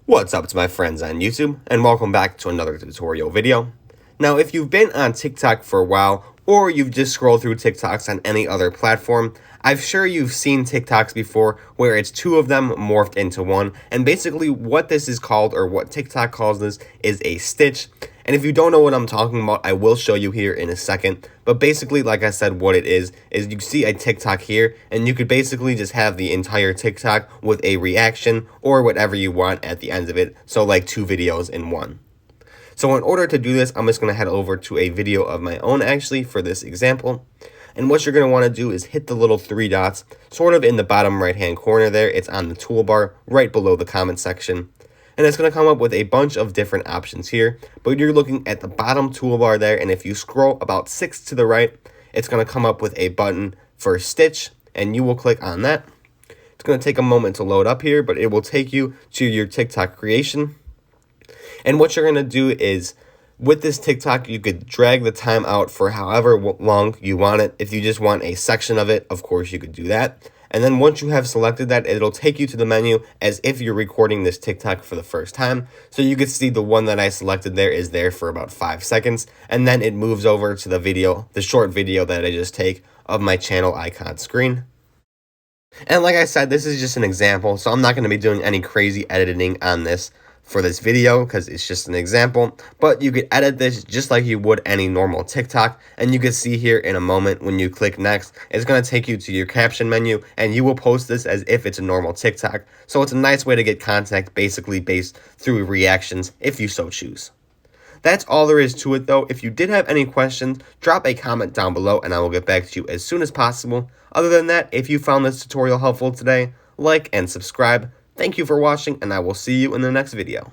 What's up to my friends on YouTube, and welcome back to another tutorial video. Now, if you've been on TikTok for a while, or you've just scrolled through TikToks on any other platform, I'm sure you've seen TikToks before where it's two of them morphed into one, and basically what this is called, or what TikTok calls this, is a stitch. And if you don't know what I'm talking about, I will show you here in a second. But basically, like I said, what it is you see a TikTok here, and you could basically just have the entire TikTok with a reaction or whatever you want at the end of it. So like two videos in one. So in order to do this, I'm just going to head over to a video of my own actually for this example. And what you're going to want to do is hit the little three dots sort of in the bottom right hand corner there. It's on the toolbar right below the comment section. And it's going to come up with a bunch of different options here, but you're looking at the bottom toolbar there, and if you scroll about 6 to the right, it's going to come up with a button for Stitch, and you will click on that. It's going to take a moment to load up here, but it will take you to your TikTok creation. And what you're going to do is, with this TikTok, you could drag the time out for however long you want it. If you just want a section of it, of course you could do that. And then once you have selected that, it'll take you to the menu as if you're recording this TikTok for the first time. So you can see the one that I selected there is there for about 5 seconds. And then it moves over to the video, the short video that I just take of my channel icon screen. And like I said, this is just an example, so I'm not going to be doing any crazy editing on this for this video because it's just an example, but you could edit this just like you would any normal TikTok, and you can see here in a moment when you click next, it's going to take you to your caption menu, and you will post this as if it's a normal TikTok. So it's a nice way to get content basically based through reactions if you so choose. That's all there is to it though. If you did have any questions, drop a comment down below and I will get back to you as soon as possible. Other than that, if you found this tutorial helpful today, like and subscribe. Thank you for watching, and I will see you in the next video.